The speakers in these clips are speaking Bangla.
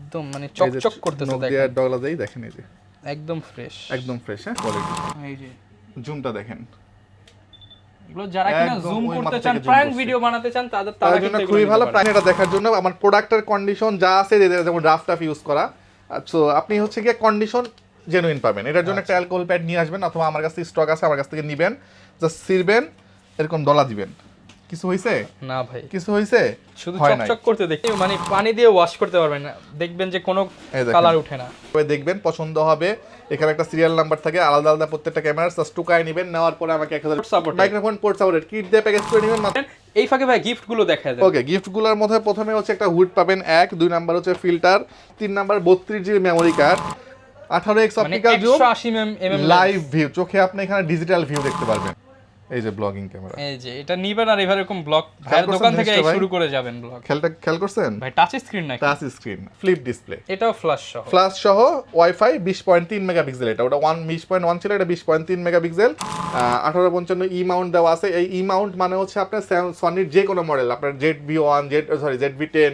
একদম মানে চকচক করতেছে দেখেন। নোকিয়ার ডগলা দেই দেখেন, এই যে একদম ফ্রেশ, একদম ফ্রেশ। হ্যাঁ, কোয়ালিটি। এই যে জুমটা দেখেন, এগুলো যারা কিনা একদম জুম ওই করতে মাথা চান, থেকে zoom প্র্যাঙ্ক করছে। ভিডিও বানাতে চান, তারা তার জন্য কিন্তু খুবই এগুলো ভালো। নিতে পারেন। এটা দেখার জন্য আমার প্রোডাক্টের কন্ডিশন যা আছে, যেমন রাফ ইউজ করা, সো আপনি হচ্ছে গিয়ে কন্ডিশন জেনুইন পাবেন। এটার জন্য একটা অ্যালকোহল প্যাড নিয়ে আসবেন, অথবা আমার কাছে স্টক আছে, আমার কাছ থেকে নিবেন, জাস্ট ছিড়বেন, এরকম ডলা দিবেন। কিছু হইছে না ভাই, কিছু হইছে শুধু হয় নাই। চকচক করতে দেখি, মানে পানি দিয়ে ওয়াশ করতে পারবেন না, দেখবেন যে কোনো এই দেখেন। কালার ওঠে না। তবে দেখবেন পছন্দ হবে। এখানে একটা সিরিয়াল নাম্বার থাকে, আলাদা আলাদা প্রত্যেকটা ক্যামেরা, জাস্ট টুকায় নেবেন, নেওয়ার পরে আমাকে 1000 Supported। Microphone port supported kit দিয়ে প্যাকেজ করে নেবেন মাত্র। এই ফাঁকে ভাই গিফট গুলো দেখা যায়। ওকে, গিফটগুলোর মধ্যে প্রথমে হচ্ছে একটা হুড পাবেন, 1 2 নাম্বার হচ্ছে filter, 3 number 32 GB memory card, 18x মানে optical zoom, 180 mm live view, চোখে আপনি এখানে ডিজিটাল ভিউ দেখতে পারবেন। এই যে ব্লগিং ক্যামেরা, এই যে এটা নিবেন আর এভাবে এরকম ব্লগ খেয়াল করছেন দোকান থেকে জিনিসটা ভাই? শুরু করে যাবেন ব্লগ। খেয়াল করছেন? ভাই টাচ স্ক্রিন নাকি? টাচ স্ক্রিন, ফ্লিপ ডিসপ্লে, এটাও ফ্ল্যাশ সহ। ফ্ল্যাশ সহ, ওয়াইফাই 20.3 মেগাপিক্সেল। এটা ওটা 20.1 ছিল, এটা 20.3 মেগাপিক্সেল। 1855 ই মাউন্ট দেওয়া আছে। এই ই মাউন্ট মানে হচ্ছে আপনার সনির যে কোনো মডেল, আপনার ZV1 ZV10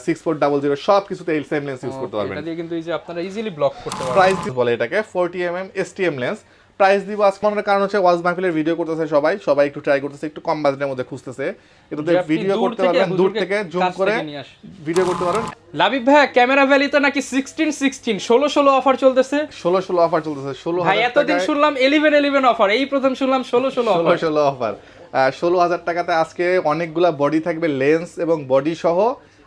6400 সব কিছুতে এই সেম লেন্স ইউজ করতে পারবেন। এটা দিয়ে কিন্তু এই যে আপনারা ইজিলি ব্লক করতে পারবেন। প্রাইস বলে এটাকে 40mm STM লেন্স। প্রাইস দিব আজকে মনে কারণ হচ্ছে ওয়াজ মাহফিলের ভিডিও করতেছে সবাই একটু ট্রাই করতেছে, একটু কম বাজেটের মধ্যে খুঁজতেছে, এটাতে ভিডিও করতে পারবেন, দূর থেকে জুম করে ভিডিও করতে পারেন। লাবিব ভাই ক্যামেরা ভ্যালিতে নাকি 16 অফার চলতেছে। 16 অফার চলতেছে। 16 ভাই এতদিন শুনলাম 11 অফার, এই প্রথম শুনলাম 16 অফার। 16,000 টাকাতে আজকে অনেকগুলা বডি থাকবে, লেন্স এবং বডি সহ,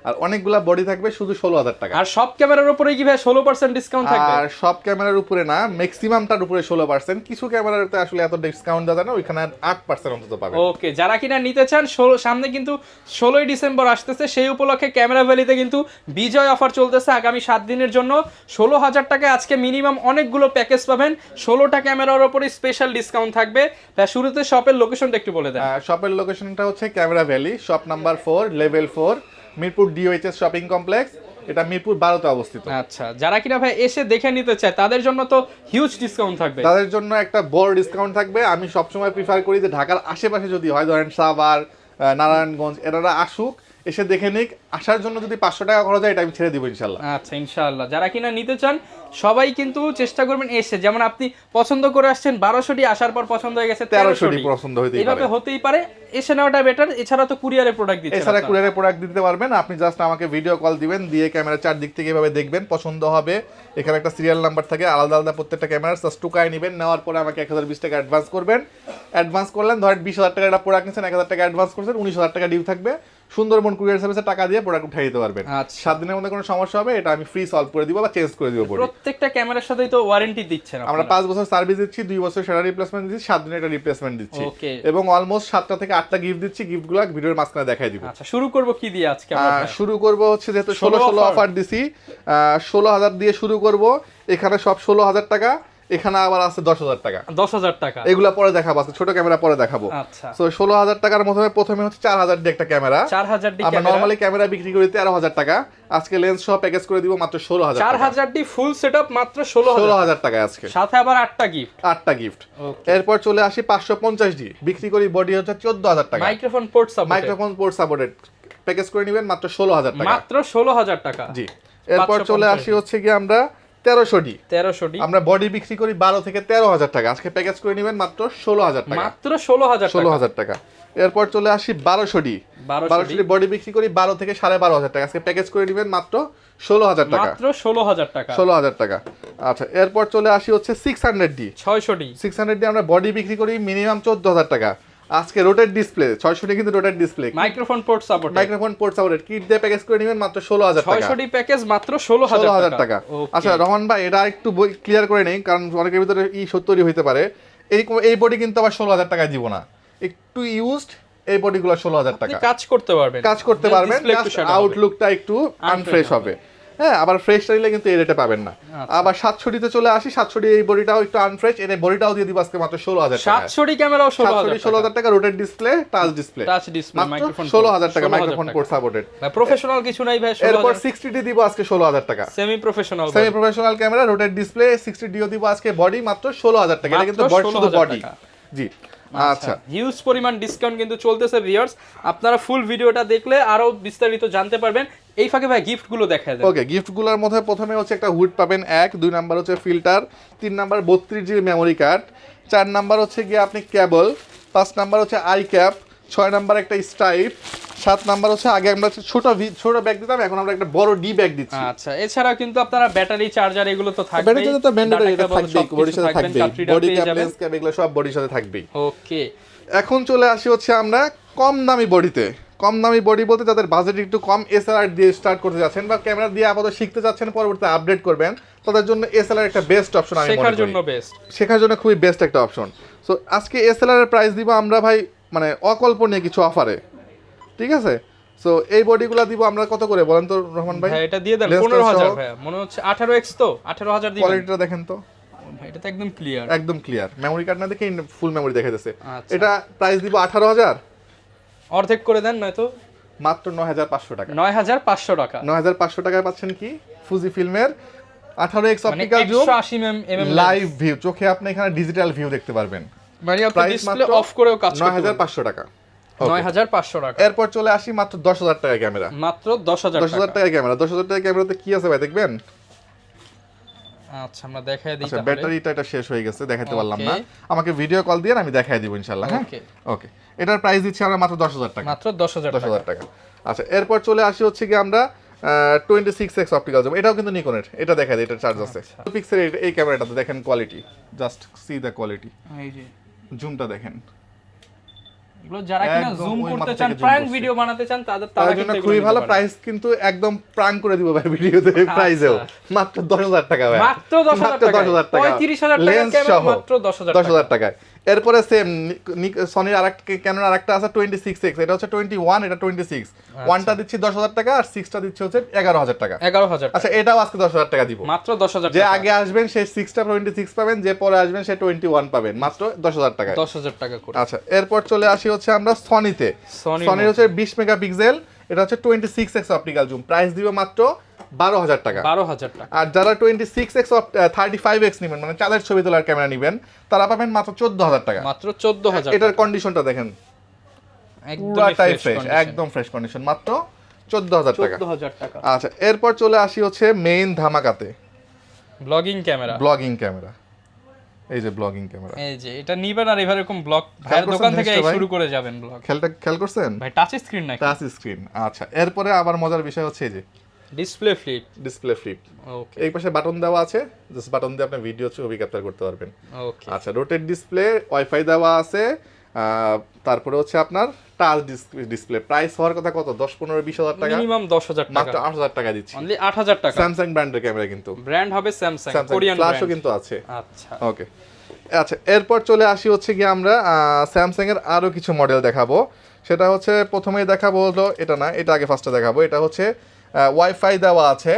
আর অনেকগুলা বডি থাকবে শুধু 16,000 টাকা। আর সব ক্যামেরার উপরে কি ভাই 16% ডিসকাউন্ট থাকবে? আর সব ক্যামেরার উপরে না, ম্যাক্সিমামটার উপরে 16%। কিছু ক্যামেরাতে আসলে এত ডিসকাউন্ট দেওয়া যায় না, ওইখানে 8% অন্তত পাবে। ওকে, যারা কিনা নিতে চান, সামনে কিন্তু 16ই ডিসেম্বর আসতেছে, সেই উপলক্ষে ক্যামেরা ভ্যালিতে কিন্তু বিজয় অফার চলতেছে আগামী 7 দিনের জন্য। 16,000 টাকায় আজকে মিনিমাম অনেকগুলো প্যাকেজ পাবেন, 16টা ক্যামেরার উপরে স্পেশাল ডিসকাউন্ট থাকবে। শুরুতে শপের লোকেশনটা একটু বলে দেন। শপের লোকেশনটা হচ্ছে camera valley, shop number 4, level 4, Mirpur DOHS shopping complex. এটা মিরপুর 12তে অবস্থিত। আচ্ছা, যারা কিনা ভাই এসে দেখে নিতে চায় তাদের জন্য তো হিউজ ডিসকাউন্ট থাকবে। তাদের জন্য একটা বড় ডিসকাউন্ট থাকবে। আমি সবসময় প্রিফার করি যে ঢাকার আশেপাশে যদি হয়, ধরেন সাভার, নারায়ণগঞ্জ, এনারা আসুক, এসে দেখে নিক। আসার জন্য যদি 500 টাকা খরচ হয়, এটা আমি ছেড়ে দিব ইনশাল্লাহ। আচ্ছা ইনশাআল্লাহ, যারা কিনা নিতে চান সবাই কিন্তু চেষ্টা করবেন এসে, যেমন আপনি পছন্দ করে আসছেন 1200টি, আসার পর পছন্দ হয়ে গেছে 1300টি পছন্দ হইতেই পারে। এইভাবে হতেই পারে, এসে নেওয়াটা বেটার। এছাড়া তো কুরিয়ারে প্রোডাক্ট দিচ্ছেন, এছাড়া কুরিয়ারে প্রোডাক্ট দিতে পারবেন। আপনি জাস্ট আমাকে ভিডিও কল দিবেন, দিয়ে ক্যামেরা চারদিক থেকে এভাবে দেখবেন, পছন্দ হবে। এখানে একটা সিরিয়াল নাম্বার থাকে, আলাদা আলাদা প্রত্যেকটা ক্যামেরা, জাস্ট টুকায় নেবেন, নেওয়ার পরে আমাকে 1020 টাকা অ্যাডভান্স করবেন। অ্যাডভান্স করলেন, ধরেন 20,000 টাকা একটা প্রোডাক্ট নিচ্ছেন, 1000 টাকা অ্যাডভান্স করছেন, 19,000 টাকা ডিউ থাকবে। সুন্দরবন কুরিয়ার সার্ভিসে টাকা দিয়ে প্রোডাক্ট উঠিয়ে দিতে পারবেন। আচ্ছা। 7 দিনের মধ্যে কোনো সমস্যা হবে, এটা আমি ফ্রি সলভ করে দিব বা চেঞ্জ করে দিব। প্রত্যেকটা ক্যামেরার সাথেই তো ওয়ারেন্টি দিচ্ছেন আমরা 5 বছর সার্ভিস দিচ্ছি, 2 বছর সেটা রিপ্লেসমেন্ট দিচ্ছি, 7 দিনের একটা রিপ্লেসমেন্ট দিচ্ছি, এবং অলমোস্ট 7টা থেকে 8টা গিফট দিচ্ছি। গিফটগুলো ভিডিওর মাঝখানে দেখাই দিব। আচ্ছা, শুরু করব কি দিয়ে আজকে আমরা? শুরু করব হচ্ছে, যেহেতু 16 অফার দিছি, 16,000 দিয়ে শুরু করব। এখানে সব 16,000 টাকা, এখানে আবার আছে 10,000 টাকা। 10,000 টাকা এগুলা পরে দেখাবো, আজকে ছোট ক্যামেরা পরে দেখাবো। আচ্ছা, সো 16,000 টাকার মধ্যে প্রথমে হচ্ছে 4,000 দিয়ে একটা ক্যামেরা। 4,000 ডি আমরা নরমালি ক্যামেরা বিক্রি করি 13,000 টাকা, আজকে লেন্স সহ প্যাকেজ করে দিব মাত্র 16,000 টাকা। 4,000 ডি ফুল সেটআপ মাত্র 16,000 টাকা আজকে, সাথে আবার 8টা গিফট। 8টা গিফট। এরপর চলে আসি 550 ডি, বিক্রি করি বডি হচ্ছে 14,000 টাকা। মাইক্রোফোন পোর্ট সাপোর্টেড প্যাকেজ করে নেবেন মাত্র 16,000 টাকা, মাত্র 16,000 টাকা। জি। এরপর চলে আসি হচ্ছে কি আমরা 1300 ডি। আমরা বডি বিক্রি করি 12 থেকে 13,000 টাকা, আজকে প্যাকেজ করে নেবেন মাত্র 16,000 টাকা, মাত্র 16,000 টাকা। এরপর চলে আসি 1200 ডি। 1200 ডি বডি বিক্রি করি 12 থেকে 12,500 টাকা, আজকে প্যাকেজ করে নেবেন মাত্র 16,000 টাকা, মাত্র 16,000 টাকা। 16,000 টাকা। আচ্ছা, এরপর চলে আসি হচ্ছে 600 ডি। 600 ডি আমরা বডি বিক্রি করি মিনিমাম 14,000 টাকা, আজকে রোটেট ডিসপ্লে 600 ডি, কিন্তু rotate display, microphone port support kit দিয়ে প্যাকেজ করে নেবেন মাত্র 16,000 টাকা। 600 ডি প্যাকেজ মাত্র 16,000 টাকা। আচ্ছা রহমান ভাই, এটা একটু ক্লিয়ার করে নেই, কারণ অনেকের ভিতরে সত্যি হইতে পারে। এই বডি কিন্তু আবার 16,000 টাকায় দিব না, একটু ইউজড এই বডিগুলো 16,000 টাকা। কাজ করতে পারবেন, আউটলুকটা একটু আনফ্রেশ হবে। হ্যাঁ, আবার ফ্রেশ নিলে কিন্তু এই রেটে পাবেন না। আবার 700 ডিতে চলে আসি, 700 ডি এই বডিটাও একটু আনফ্রেশ, এর বডিটাও দিয়ে দিব আজকে মাত্র 16,000 টাকা। 700 ডি ক্যামেরাও 16,000 টাকা, rotate display, touch display, microphone 16,000 টাকা, মাইক্রোফোন পোর্ট সাপোর্টেড। প্রফেশনাল কিছু নাই ভাই। এরপর 60 ডি দিব আজকে 16,000 টাকা, semi professional camera, rotate display, 60 ডিও দিব আজকে, বডি মাত্র 16,000 টাকা। এটা কিন্তু শুধু বডি, জি। আচ্ছা, হিউজ পরিমাণ ডিসকাউন্ট কিন্তু চলতেছে ভিউয়ার্স, আপনারা ফুল ভিডিওটা দেখলে আরো বিস্তারিত জানতে পারবেন। এই ফাঁকে ভাই গিফট গুলো দেখায় দেন। ওকে, গিফটগুলোর মধ্যে প্রথমে হচ্ছে একটা হুড পাবেন 1, 2 নাম্বার হচ্ছে filter, 3 number 32 GB memory card, 4 number হচ্ছে গিয়ে আপনি কেবল, 5 নাম্বার হচ্ছে আই ক্যাপ, 6 নাম্বার একটা স্ট্রাইপ, 7 নাম্বার হচ্ছে আগে আমরা ছোট ব্যাগ দিতাম, এখন আমরা একটা বড় ডি ব্যাগ দিচ্ছি। আচ্ছা, এছাড়াও কিন্তু আপনারা ব্যাটারি চার্জার এগুলো তো থাকবে, ব্যাটারি তো ম্যান্ডেটরি, এটা থাকবেই, বডির সাথে থাকবে, বডি ক্যাপ, লেন্স ক্যাপ এগুলো সব বডির সাথে থাকবেই। ওকে, এখন চলে আসি হচ্ছে আমরা কম দামি বডিতে। কম দামি বডি বলতে যাদের বাজেট একটু কম, এসএলআর দিয়ে স্টার্ট করতে যাচ্ছেন বা ক্যামেরা দিয়ে আপাতত শিখতে যাচ্ছেন, পরবর্তীতে আপডেট করবেন, তাদের জন্য এসএলআর একটা বেস্ট অপশন আমি মনে শেখার করি। জন্য বেস্ট, শেখার জন্য খুবই বেস্ট একটা অপশন। সো আজকে এসএলআর এর প্রাইস দিব আমরা ভাই মানে অকল্পনীয় কিছু অফারে, ঠিক আছে? সো এই বডিগুলো দিব আমরা কত করে বলেন তো রহমান ভাই? ভাই এটা দিয়ে দেন Lens 15000 সহ। ভাই, মনে হচ্ছে 18x তো 18000 দিবেন। কোয়ালিটিটা দেখেন তো, ভাই এটা তো একদম ক্লিয়ার। একদম ক্লিয়ার, মেমোরি কার্ড না দেখে ফুল মেমোরি দেখাইতেছে। আচ্ছা। এটা প্রাইস দিব 18000, অর্ধেক করে দেন নয়তো মাত্র 9500 টাকা। 9500 টাকা, 9500 টাকায় পাচ্ছেন কি ফুজি ফিল্মের 18x মানে optical zoom 180 mm live view, চোখে আপনি এখানে ডিজিটাল ভিউ দেখতে পারবেন। মানে আপনি প্রাইস ডিসপ্লে মাত্র অফ করেও কাজ করতে পারবেন। 9500 টাকা। 9500 টাকা, এরপর চলে আসি মাত্র 10000 টাকা ক্যামেরা। মাত্র 10000 10000 টাকা। টাকা ক্যামেরা, 10000 টাকা ক্যামেরাতে কি আছে ভাই দেখবেন? আচ্ছা, আমরা দেখায় দিই আচ্ছা, তাহলে। ব্যাটারিটা এটা শেষ হয়ে গেছে, দেখাতে পারলাম না। Okay. আমাকে ভিডিও কল দিয়ে আমি দেখাই দিব ইনশাআল্লাহ। হ্যাঁ, Okay. ওকে। এটার প্রাইস দিচ্ছি আমরা মাত্র 10000 টাকা। মাত্র 10000 টাকা। 10000 টাকা। আচ্ছা, এরপর চলে আসি হচ্ছে কি আমরা 26x অপটিক্যাল জুম, এটাও কিন্তু নিকনের, এটা দেখা যায়, এটা চার্জ আছে। পিক্সেল এই ক্যামেরাটাতে দেখেন quality, just see the quality, এই যে জুমটা দেখেন। এগুলো যারা কিনা একদম জুম ওই করতে মাপ চান, থেকে zoom প্র্যাঙ্ক করছে। ভিডিও বানাতে চান, তারা তার জন্য কিন্তু খুবই এগুলো ভালো, নিতে পারেন। প্রাইস কিন্তু একদম প্রাং করে দিব ভাই ভিডিওতে, প্রাইসেও মাত্র 10000 টাকা ভাই, মাত্র 10000 টাকা, 10000 টাকা, 35000 টাকা লেন্স ক্যামেরা, সহ মাত্র 10000 টাকা। 10000 টাকায়। এরপরে সেম সনির আরেকটা ক্যামেরা আরেকটা আছে 26x, এটা হচ্ছে 21, এটা 26, ওয়ানটা দিচ্ছি 10000 টাকা আর 6টা দিচ্ছি হচ্ছে 11000 টাকা। 11000 টাকা, আচ্ছা, এটাও আজকে 10000 টাকা দিব। মাত্র 10000 যে টাকা, আগে আসবেন সে 6টা 26 পাবেন, যে পরে আসবেন সে 21 পাবেন, মাত্র 10000 টাকা। 10000 টাকা করে। আচ্ছা, এরপর চলে আসি হচ্ছে আমরা সনিতে। Sony সনির হচ্ছে 20 মেগাপিক্সেল, এটা হচ্ছে 26x অপটিক্যাল জুম, প্রাইস দিব মাত্র 12000 টাকা। 12000 টাকা, আর যারা 26x 35x নেবেন, মানে চাঁদের ছবি তোলার ক্যামেরা নেবেন, তারা পাবেন মাত্র 14000 টাকা। মাত্র 14000 টাকা। এটার কন্ডিশনটা দেখেন, পুরাটাই ফ্রেশ, একদম ফ্রেশ কন্ডিশন, মাত্র 14000 টাকা। 14000 টাকা। আচ্ছা, এরপর চলে আসি হচ্ছে main ধামাকাতে, blogging camera. Blogging camera. এই যে ব্লগিং ক্যামেরা, এই যে এটা নিবেন আর এভাবে এরকম ব্লগ ভাইয়ের খেয়াল করছেন দোকান থেকে জিনিসটা ভাই? শুরু করে যাবেন ব্লগ। খেয়াল করছেন? ভাই টাচ স্ক্রিন নাকি? Touch screen. আচ্ছা, এরপরে আবার মজার বিষয় হচ্ছে এই যে display flip. Display flip. Okay, এই পাশে বাটন দেওয়া আছে, জাস্ট বাটন দিয়ে আপনি ভিডিও ছবি ক্যাপচার করতে পারবেন। ওকে, আচ্ছা, রোটেট ডিসপ্লে, ওয়াইফাই দেওয়া আছে, তারপরে হচ্ছে আপনার টাচ ডিসপ্লে। প্রাইস হওয়ার কথা কত? 10-15-20000 টাকা, মিনিমাম 10000 টাকা, মাত্র 8000 টাকা দিচ্ছি। অনলি 8000 টাকা। স্যামসাং ব্র্যান্ডের ক্যামেরা, কিন্তু ব্র্যান্ড হবে স্যামসাং, স্যামসাং কোরিয়ান ফ্ল্যাশও ব্র্যান্ড। কিন্তু আছে। আচ্ছা, ওকে। আচ্ছা, এরপর চলে আসি হচ্ছে কি আমরা স্যামসাং এর আরো কিছু মডেল দেখাবো। সেটা হচ্ছে প্রথমেই দেখাবো হলো এটা না, এটা আগে ফার্স্টে দেখাবো। এটা হচ্ছে ওয়াইফাই দেওয়া আছে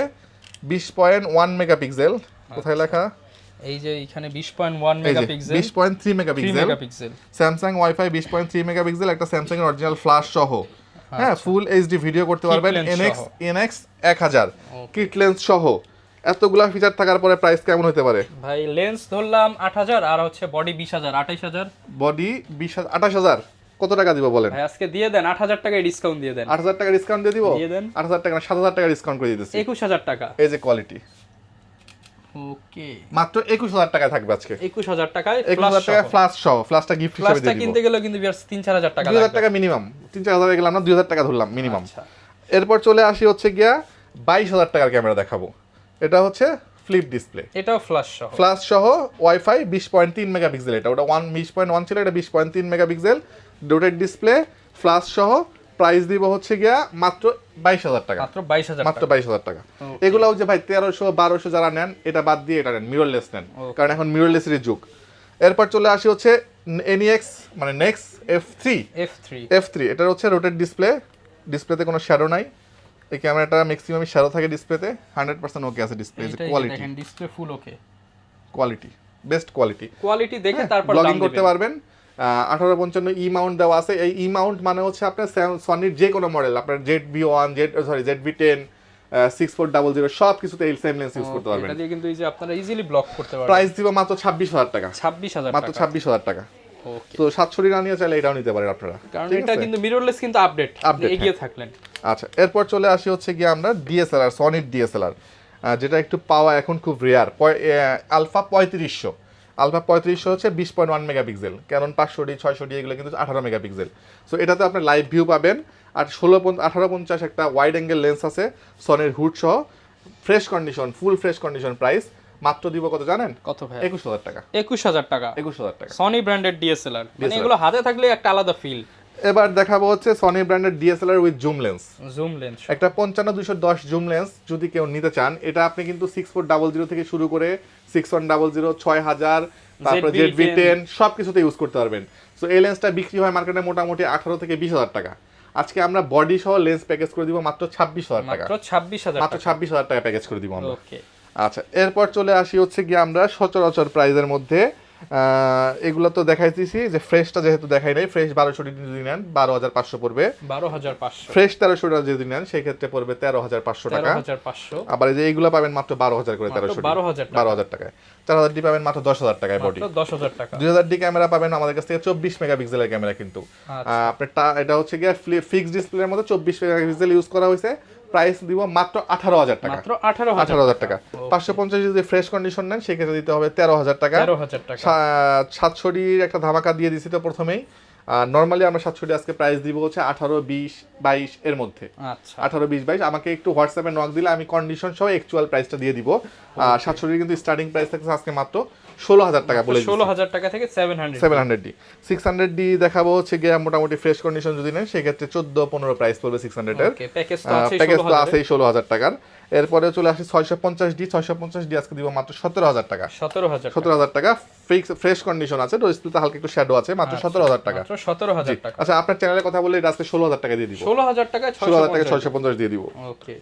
20.1 মেগাপিক্সেল, কোথায় লেখা? এই যে এখানে 20.1 এই যে megapixel, 20.3 3 megapixel megapixel. Samsung wifi 20.3 megapixel, একটা স্যামসাং এর অরিজিনাল ফ্ল্যাশ সহ, হ্যাঁ, ফুল এইচডি ভিডিও করতে পারবেন, lens NX 1000 কিট লেন্স সহ। এতগুলা ফিচার থাকার পরে প্রাইস কেমন হতে পারে ভাই? লেন্স ধরলাম 8000 আর হচ্ছে বডি 20000, 28000। বডি 28000, কত টাকা দিব বলেন? ভাই আজকে দিয়ে দেন 8000 টাকায় ডিসকাউন্ট দিয়ে দেন। 8000 টাকা ডিসকাউন্ট দিয়ে দিব? দিয়ে দেন। 8000 টাকা না, 7000 টাকা ডিসকাউন্ট করে দিতেছি। 21000 টাকা। এই যে কোয়ালিটি, ওকে, মাত্র 21000 টাকা থাকবে আজকে। 21000 টাকায় 21000 টাকা ফ্ল্যাশ সহ, ফ্ল্যাশটা গিফট হিসেবে ফ্ল্যাশটা দিয়ে দিব। কিনতে গেলেও কিন্তু 3-4000 টাকা 2000 লাগবে। টাকা মিনিমাম, 3-4000 গেলাম না, 2000 টাকা ধরলাম মিনিমাম। আচ্ছা, এরপর চলে আসি হচ্ছে গিয়া 22000 টাকার ক্যামেরা দেখাবো। এটা হচ্ছে ফ্লিপ ডিসপ্লে, এটাও ফ্ল্যাশ সহ। ফ্ল্যাশ সহ, ওয়াইফাই 20.3 মেগাপিক্সেল, এটা ওটা 20.1 ছিল, এটা 20.3 মেগাপিক্সেল, রোটেট ডিসপ্লে, ফ্ল্যাশ সহ। প্রাইস দিব হচ্ছে গিয়া মাত্র 22000 টাকা, মাত্র 22000 মাত্র টাকা। 22000 টাকা। এগুলাও যে ভাই 1300-1200 যারা নেন, এটা বাদ দিয়ে এটা নেন, মিররলেস নেন, কারণ এখন মিররলেসেরই যুগ। এরপর চলে আসি হচ্ছে NEX, মানে নেক্সট F3, এটার হচ্ছে রোটেট ডিসপ্লে, ডিসপ্লেতে কোনো শ্যাডো নাই। এই ক্যামেরাটা ম্যাক্সিমাম শ্যাডো থাকে ডিসপ্লেতে, 100% ওকে আছে ডিসপ্লে। যে কোয়ালিটি, দেখেন ডিসপ্লে ফুল ওকে, কোয়ালিটি বেস্ট কোয়ালিটি। কোয়ালিটি দেখে তারপর ব্লগিং দাম করতে দিবেন। পারবেন। 1855 ই মাউন্ট দেওয়া আছে। এই ই মাউন্ট মানে হচ্ছে আপনার সনির যে কোনো মডেল, আপনার ZV1, ZV10, 6400 সব কিছুতে এই সেম লেন্স ইউজ করতে পারবেন। এটা দিয়ে কিন্তু এই যে আপনারা ইজিলি ব্লক করতে পারবেন। প্রাইস দিব মাত্র 26000 টাকা, 26000 মাত্র টাকা। 26000 টাকা। ওকে, তো 700 না নিয়ে চাইলে এটাও নিতে পারেন আপনারা, কারণ ঠিক এটা আছে? কিন্তু মিররলেস কিন্তু আপডেট এগিয়ে থাকলেন। আচ্ছা, এরপর চলে আসি হচ্ছে গিয়ে আমরা ডিএসএলআর, সনির ডিএসএলআর, যেটা একটু পাওয়া এখন খুব রেয়ার, আলফা 3500। আলফা 3500 হচ্ছে 20.1 মেগাপিক্সেল, ক্যানন 500D 600D এগুলো কিন্তু 18 মেগাপিক্সেল। সো এটাতে আপনি লাইভ ভিউ পাবেন, আর 1850 একটা ওয়াইড অ্যাঙ্গেল লেন্স আছে সনির হুড সহ, fresh condition, full fresh condition, price মাত্র দিব কত জানেন? কত ভাই? 21000 টাকা। 21000 টাকা, 21000 টাকা। সনি ব্র্যান্ডেড ডিএসএলআর, মানে এগুলো হাতে থাকলে একটা আলাদা ফিল। এবার দেখাবো হচ্ছে সনি ব্র্যান্ডের DSLR with zoom lens. Zoom lens একটা 55-210 জুম লেন্স যদি কেউ নিতে চান, এটা আপনি কিন্তু 6400 থেকে শুরু করে 6100, 6000, তারপরে ZV-10 সবকিছুতে ইউজ করতে পারবেন। সো এই লেন্সটা বিক্রি হয় মার্কেটে মোটামুটি 18 থেকে 20000 টাকা। আজকে আমরা বডি সহ লেন্স প্যাকেজ করে দিব মাত্র 26000 টাকা। মাত্র 26000 মাত্র 26000 টাকা প্যাকেজ করে দিব আমরা। ওকে, আচ্ছা, এরপর চলে আসি হচ্ছে গিয়ে আমরা সচরাচর প্রাইজের মধ্যে, এগুলো তো দেখাইতেছি যে ফ্রেশটা যেহেতু দেখাই নাই, ফ্রেশ 1200 যদি নেন 12500 পড়বে, 12500। ফ্রেশ 1300 যদি নেন সেই ক্ষেত্রে পড়বে 13500 টাকা। 13500। আবার এই যে এইগুলো পাবেন মাত্র 12000 করে, 13000 টাকায়। 4000 পাবেন মাত্র 10000 টাকায় বডি, মাত্র 10000 টাকা। 2000 ক্যামেরা পাবেন আমাদের কাছ থেকে 24 মেগাপিক্সেলের ক্যামেরা কিন্তু। আপনার এটা হচ্ছে গিয়ে ফিক্সড ডিসপ্লের মধ্যে 24 মেগাপিক্সেল ইউজ করা হয়েছে, প্রাইস দিব মাত্র 18000 টাকা। মাত্র 18000 টাকা। 550 যদি ফ্রেশ কন্ডিশন নেন সেক্ষেত্রে দিতে হবে 13000 টাকা। 13000 টাকা। 700 একটা ধামাকা দিয়ে দিছি তো প্রথমেই। নরমালি আমরা 700 আজকে প্রাইস দিব হচ্ছে 18, 20, 22 এর মধ্যে। আচ্ছা, 18, 20, 22 আমাকে একটু হোয়াটসঅ্যাপে নক দিলে আমি কন্ডিশন সহ অ্যাকচুয়াল প্রাইসটা দিয়ে দিব। 700 কিন্তু স্টার্টিং প্রাইস থাকছে আজকে মাত্র 16000 টাকা বলে দিচ্ছি। 16000 টাকা থেকে 700D 600D দেখাবো হচ্ছে গিয়ে মোটামুটি ফ্রেশ কন্ডিশন যদি নেন সেক্ষেত্রে 14-15 প্রাইস পড়বে 600 এর। ওকে, প্যাকেজ তো আছেই 16000 টাকার। এরপরে চলে আসি 650D আজকে দিব মাত্র 17000 টাকা। 17000 টাকা ফ্রেশ কন্ডিশন আছে, ডিসপ্লেতে হালকা একটু শ্যাডো আছে, মাত্র 17000 টাকা। মাত্র 17000 টাকা। আচ্ছা, আপনার চ্যানেলের কথা বলে এটা আজকে 16000 টাকা দিয়ে দিব। 16000 টাকায় 650 দিয়ে দিব। ওকে,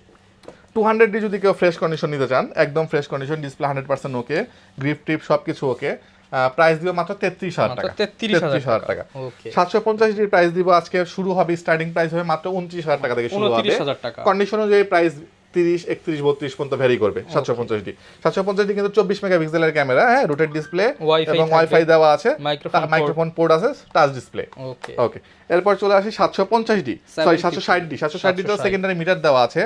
200D যদি কেউ ফ্রেশ কন্ডিশন নিতে চান, একদম ফ্রেশ কন্ডিশন, ডিসপ্লে 100% ওকে, গ্রিপ টিপ সবকিছু ওকে, প্রাইস দিব মাত্র 33000 টাকা। 33000 টাকা। ওকে, 750D প্রাইস দিব আজকে, শুরু হবে স্টার্টিং প্রাইস হবে মাত্র 29000 টাকা থেকে শুরু হবে। 29000 টাকা। কন্ডিশন অনুযায়ী প্রাইস 30, 31, 32 পর্যন্ত ভ্যারি করবে। 750D কিন্তু 24 মেগাপিক্সেলের ক্যামেরা, হ্যাঁ, রোটেট ডিসপ্লে এবং ওয়াইফাই দেওয়া আছে, মাইক্রোফোন পোর্ট আছে, টাচ ডিসপ্লে। ওকে, ওকে, এরপর চলে আসি 750D, সরি 760D তো সেকেন্ডারি মিটার দেওয়া আছে,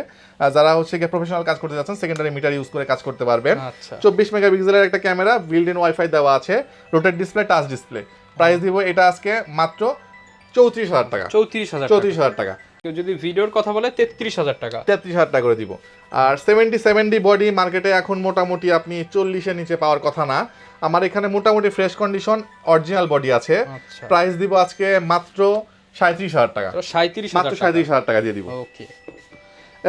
যারা হচ্ছে গিয়ে প্রফেশনাল কাজ করতে যাচ্ছেন সেকেন্ডারি মিটার ইউজ করে কাজ করতে পারবেন। 24 মেগাপিক্সেলের একটা ক্যামেরা, বিল্ড ইন ওয়াইফাই দেওয়া আছে, rotate display, touch display. Price দিব এটা আজকে মাত্র 34000 টাকা। 34000 টাকা। কেউ যদি ভিডিওর কথা বলে 33000 টাকা। 33000 টাকা করে দিব। আর 77D বডি মার্কেটে এখন মোটামুটি আপনি 40 এর নিচে পাওয়ার কথা না, আমার এখানে মোটামুটি ফ্রেশ কন্ডিশন অরিজিনাল বডি আছে। প্রাইস দিব আজকে মাত্র 37000 টাকা। মাত্র 37000 টাকা দিয়ে দিব। ওকে,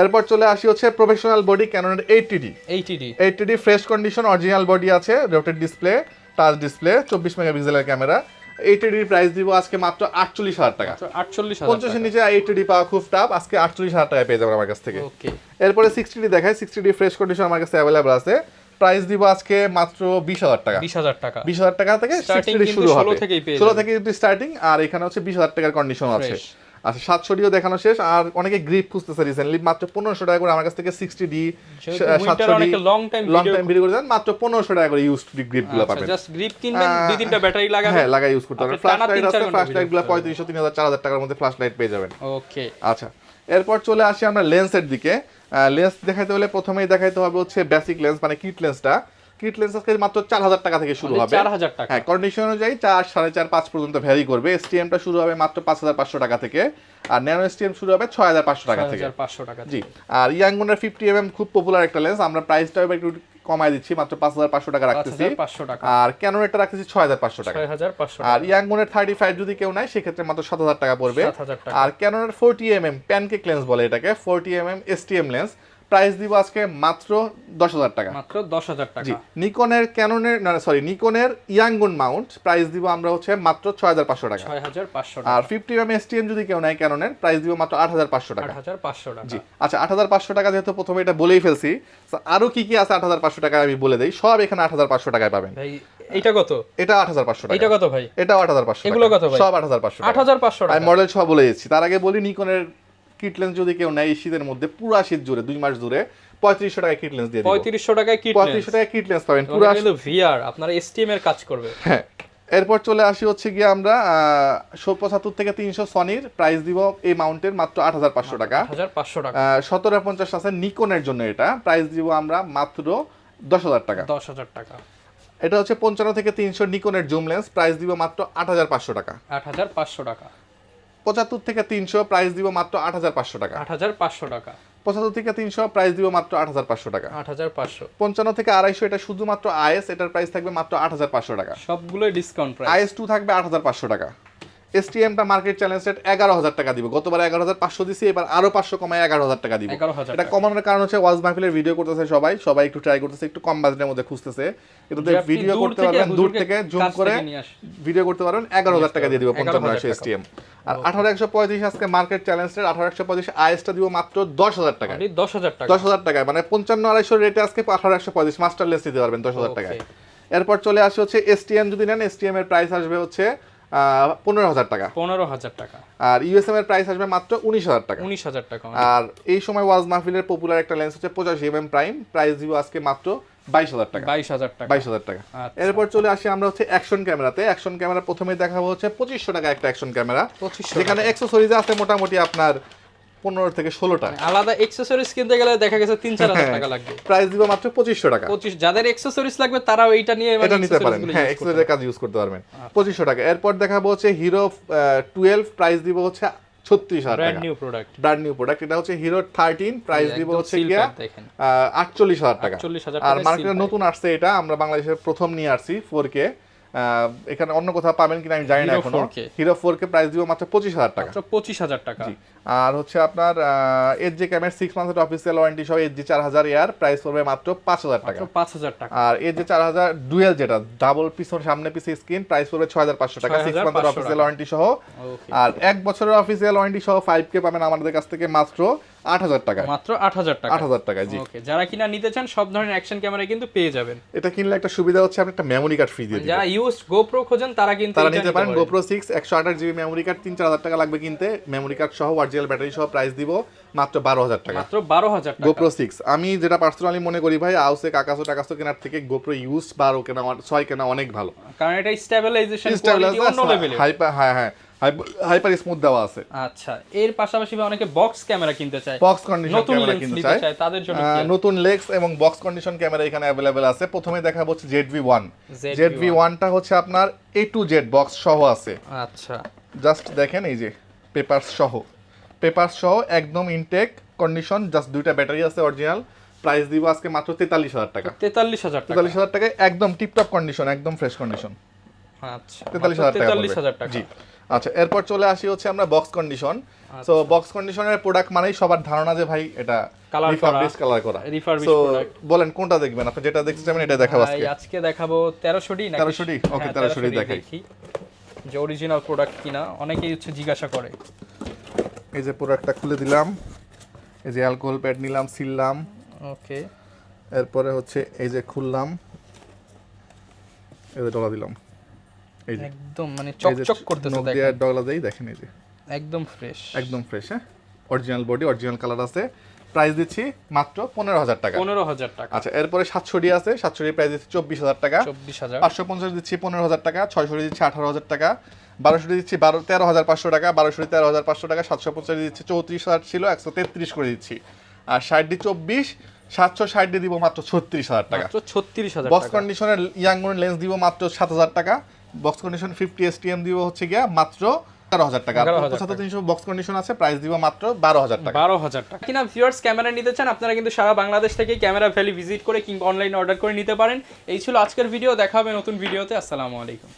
এরপর চলে আসি হচ্ছে প্রফেশনাল বডি, ক্যাননের 80D fresh condition original body আছে, রোটেট ডিসপ্লে, টাচ ডিসপ্লে, 24 মেগাপিক্সেলের ক্যামেরা। 80D প্রাইস দিব আজকে মাত্র 48000 টাকা। 50 এর নিচে 80D পাওয়া খুব টাফ, আজকে 48000 টাকায় পেয়ে যাবেন আমার কাছ থেকে। ওকে, এরপরে 60D দেখায়, 60D ফ্রেশ কন্ডিশন আমার কাছে अवेलेबल আছে, প্রাইস দিব আজকে মাত্র 20000 টাকা। 20000 টাকা থেকে 60D শুরু হবে, 16 থেকে কিন্তু স্টার্টিং, আর এখানে হচ্ছে 20000 টাকার কন্ডিশন আছে। আচ্ছা, 700Dও দেখানো শেষ। আর অনেকে গ্রিপ খুঁজতেছে রিসেন্টলি, মাত্র 1500 টাকা করে আমার কাছ থেকে 60D 700D long time video করে দেন, মাত্র 1500 টাকা করে ইউজড গ্রিপগুলো পাবেন। জাস্ট গ্রিপ কিনবেন, 2-3টা ব্যাটারি লাগাবেন, হ্যাঁ, লাগাই ইউজ করতে পারবেন। ফ্ল্যাশ লাইট আছে, ফ্ল্যাশ লাইটগুলো 3500, 3000, 4000 টাকার মধ্যে ফ্ল্যাশ লাইট পেয়ে যাবেন। ওকে, আচ্ছা, এরপর চলে আসি আমরা লেন্সের দিকে। লেন্স দেখাইতে হলে প্রথমেই দেখাইতে হবে হচ্ছে বেসিক লেন্স, মানে কিট লেন্সটা। কিট লেন্স আজকে মাত্র 4000 টাকা থেকে শুরু হবে। 4000 টাকা, হ্যাঁ, কন্ডিশন অনুযায়ী 4, 4.5, 5 পর্যন্ত ভ্যারি করবে। এসটিএমটা শুরু হবে মাত্র 5500 টাকা থেকে, আর ন্যানো এসটিএম শুরু হবে 6500 টাকা থেকে। 6500 টাকা, জি। আর ইয়াংগুনের 50mm খুব পপুলার একটা লেন্স, আমরা প্রাইসটা একটু কমাই দিচ্ছি, মাত্র 5500 টাকা রাখতেছি। আর ক্যানোনেরটা রাখতেছি 6500 টাকা। আর ইয়াংগুনের 35 যদি কেউ নাই সেক্ষেত্রে মাত্র 7000 টাকা পড়বে। আর ক্যানোনের 40mm প্যানকেক লেন্স বলে এটাকে, 40mm এসটিএম লেন্স, প্রাইস দিব আজকে মাত্র 10000 টাকা। মাত্র 10000 টাকা। জি। নিকনের ইয়াংগুন মাউন্ট প্রাইস দিব আমরা হচ্ছে মাত্র 6500 টাকা। 6500 টাকা। আর 50mm এসটিএম যদি কেউ নাই ক্যাননের, প্রাইস দিব মাত্র 8500 টাকা। 8500 টাকা। জি। আচ্ছা, 8500 টাকা যেহেতু প্রথমে এটা বলেই ফেলছি, আরো কি কি আছে 8500 টাকা আমি বলে দেই। সব এখানে 8500 টাকায় পাবেন। ভাই এটা কত? এটা 8500 টাকা। এটা কত ভাই? এটাও 8500 টাকা। এগুলো কত ভাই? সব 8500 টাকা। 8500 টাকা। আমি মডেল সব বলে দিচ্ছি। তার আগে বলি, নিকনের কিট লেন্স যদি কেউ নেয় শীতের মধ্যে, পুরো শীত জুড়ে 2 মাস জুড়ে 3500 টাকায় কিট লেন্স দিয়ে দিব। 3500 টাকায় কিট লেন্স। 3500 টাকায় কিট লেন্স পাবেন পুরো। কিন্তু ভিআর আপনার এসটিএম এর কাজ করবে। হ্যাঁ, এরপর চলে আসি হচ্ছে গিয়ে আমরা 75 থেকে 300 সনির প্রাইস দিব এই মাউন্টের মাত্র 8500 টাকা। 8500 টাকা। 1750 আছে নিকনের জন্য, এটা প্রাইস দিব আমরা মাত্র 10000 টাকা। 10000 টাকা। এটা হচ্ছে 55 থেকে 300 নিকনের জুম লেন্স, প্রাইস দিব মাত্র 8500 টাকা। 8500 টাকা। 75 থেকে 300 প্রাইস দিব মাত্র 8500 টাকা। 8500 টাকা। 75 থেকে 300 প্রাইস দিব মাত্র 8500 টাকা। 8500। 55 থেকে 250 এটা শুধুমাত্র আইএস, এটার প্রাইস থাকবে মাত্র 8500 টাকা। সবগুলোই ডিসকাউন্ট প্রাইস। আইএস 2 থাকবে 8500 টাকা। এসটিএমটা মার্কেট চ্যালেঞ্জ রেট 11000 টাকা দিব, গতবার 11500 দিছি, এবার আরো 500 কমায় 11000 টাকা দিব। 11000। এটা কমানোর কারণ হচ্ছে ওয়াজ মাহফিলের ভিডিও করতেছে সবাই একটু ট্রাই করতেছে, একটু কম বাজেটের মধ্যে খুঁজতেছে, এটাতে ভিডিও করতে পারবেন, দূর থেকে জুম করে ভিডিও করতে পারবেন। 11000 টাকা দিয়ে দিব 55 এসটিএম। আর 18135 আজকে মার্কেট চ্যালেঞ্জ রেট 18135 আইএসটা দিব মাত্র 10000 টাকা। 10000 টাকা। 10000 টাকা মানে 55 রেটে আজকে 18135 মাস্টারলেস দিতে পারবেন 10000 টাকায়। এরপর চলে আসে হচ্ছে এসটিএম, যদি নেন এসটিএম এর প্রাইস আসবে হচ্ছে 15000 টাকা। 15000 টাকা। আর ইউএসএম এর প্রাইস আসবে মাত্র 19000 টাকা। 19000 টাকা। আর এই সময় ওয়াজ মাহফিলের পপুলার একটা লেন্স হচ্ছে 85mm প্রাইম, প্রাইস দিব আজকে মাত্র 22000 টাকা। 22000 টাকা। 22000 টাকা। এরপর চলে আসি আমরা হচ্ছে অ্যাকশন ক্যামেরাতে। অ্যাকশন ক্যামেরা প্রথমে দেখাবো হচ্ছে 2500 টাকা একটা অ্যাকশন ক্যামেরা, যেখানে অ্যাকসেসরিজ আছে মোটামুটি আপনার 15 থেকে 16টা। আলাদা অ্যাকসেসরিজ কিনতে গেলে দেখা গেছে 3-4000 টাকা লাগবে। প্রাইস দিব মাত্র 2500 টাকা। 25 যাদের অ্যাকসেসরিজ লাগবে তারাও এইটা নিয়ে এটা নিতে পারেন, হ্যাঁ অ্যাকসেসরিজের কাজ ইউজ করতে পারবেন। 2500 টাকা। এরপর দেখাবো হচ্ছে হিরো 12, প্রাইস দিব হচ্ছে 36000 টাকা। Brand new product. এটা হচ্ছে হিরো 13, প্রাইস দিব হচ্ছে গিয়া 48000 টাকা। আর মার্কেটে নতুন আসছে এটা, আমরা বাংলাদেশের প্রথম নিয়ে আসছি 4K। এখানে অন্য কোথাও পাবেন কিনা আমি জানি না এখনো। হিরো 4K প্রাইস দিব মাত্র 25000 টাকা। 25000 টাকা। আর হচ্ছে আপনার এসজি ক্যামেরা 6 মান্থের অফিসিয়াল ওয়ারেন্টি সহ এসজি 4000 এয়ার, প্রাইস পড়বে মাত্র 5000 টাকা। 5000 টাকা। আর এসজি 4000 ডুয়াল, যেটা ডাবল পিছন সামনে পিছে স্ক্রিন, প্রাইস পড়বে 6500 টাকা 6 মান্থের অফিসিয়াল ওয়ারেন্টি সহ। আর 1 বছরের অফিসিয়াল ওয়ারেন্টি সহ 5K পাবেন আমাদের কাছ থেকে মাত্র 8000 টাকা। মাত্র 8000 টাকা। 8000 টাকা, জি। ওকে, যারা কিনা নিতে চান সব ধরনের অ্যাকশন ক্যামেরা কিন্তু পেয়ে যাবেন। এটা কিনলে একটা সুবিধা হচ্ছে আপনি একটা মেমরি কার্ড ফ্রি দিয়ে দিবেন। যারা ইউজড GoPro খোঁজেন তারা কিন্তু তারা নিতে পারেন। GoPro 6 128GB মেমরি কার্ড 3-4000 টাকা লাগবে কিনতে, মেমরি কার্ড সহ অরিজিনাল ব্যাটারি সহ, প্রাইস দিব মাত্র 12000 টাকা। মাত্র 12000 টাকা। GoPro 6 আমি যেটা পার্সোনালি মনে করি ভাই, আউসে কাকাসো টাকাসো কেনার থেকে GoPro ইউজড 12 কেনা 6 কেনা অনেক ভালো, কারণ এটা স্টেবিলাইজেশন কোয়ালিটি অন্য লেভেলের। হাইপার স্মুথ দেওয়া আছে। আচ্ছা, এর পাশাপাশি অনেকে বক্স ক্যামেরা কিনতে চায়, বক্স কন্ডিশন ক্যামেরা কিনতে চায়, তাদের জন্য নতুন লেন্স এবং বক্স কন্ডিশন ক্যামেরা এখানে अवेलेबल আছে। প্রথমে দেখাবো হচ্ছে ZV-1। ZV-1টা হচ্ছে আপনার A to Z বক্স সহ আছে। আচ্ছা, জাস্ট দেখেন এই যে পেপারস সহ একদম ইনটেক কন্ডিশন, জাস্ট দুইটা ব্যাটারি আছে অরিজিনাল, প্রাইস দিব আজকে মাত্র 43000 টাকা। 43000 টাকায় একদম টিপটপ কন্ডিশন, একদম ফ্রেশ কন্ডিশন। আচ্ছা, 43000 টাকা। জি। আচ্ছা, এরপর চলে আসি হচ্ছে আমরা বক্স কন্ডিশন। সো বক্স কন্ডিশনের প্রোডাক্ট মানেই সবার ধারণা যে ভাই এটা রিফারবিশ কালার করা। সো বলেন কোনটা দেখবেন আপনি? যেটা দেখতে চাইবেন এটা দেখাবো আজকে। আজকে দেখাবো 1300D নাকি? 1300D, ওকে 1300D দেখাই। যে অরিজিনাল প্রোডাক্ট কিনা অনেকেই হচ্ছে জিজ্ঞাসা করে। এই যে প্রোডাক্টটা খুলে দিলাম, এই যে অ্যালকোহল প্যাড নিলাম, সিললাম, ওকে। এরপরে হচ্ছে এই যে খুললাম, এই যে ডলা দিলাম, এই যে একদম মানে চকচক করতেছে, দেখেন ডলা দেই, দেখেন এই যে একদম ফ্রেশ, হ্যাঁ। অরিজিনাল বডি, অরিজিনাল কালার আছে। প্রাইস দিচ্ছি মাত্র 15000 টাকা। 15000 টাকা। আচ্ছা, এরপরে 700D আছে, 700D প্রাইস দিচ্ছি 24000 টাকা। 24000। 550 দিচ্ছি 15000 টাকা। 600D দিচ্ছি 18000 টাকা। 1200D দিচ্ছি 13500 টাকা। 1200D 13500 টাকা। 750 দিচ্ছি 34000 ছিল 133 করে দিচ্ছি। আর 60D 24, 760D দিব মাত্র 36000 টাকা। মাত্র 36000 টাকা। বক্স কন্ডিশনের ইয়াংগুন লেন্স দিব মাত্র 7000 টাকা। বক্স কন্ডিশন 50 STM দিব হচ্ছে গিয়া মাত্র 11000 টাকা। 75300 বক্স কন্ডিশন আছে, প্রাইস দিব মাত্র 12000 টাকা। 12000 টাকা। কিনা ভিউয়ার্স ক্যামেরা নিতে চান আপনারা কিন্তু সারা বাংলাদেশ থেকে ক্যামেরা ভ্যালি ভিজিট করে কিংবা অনলাইনে অর্ডার করে নিতে পারেন। এই ছিল আজকের ভিডিও, দেখা হবে নতুন ভিডিওতে। আসসালামু আলাইকুম।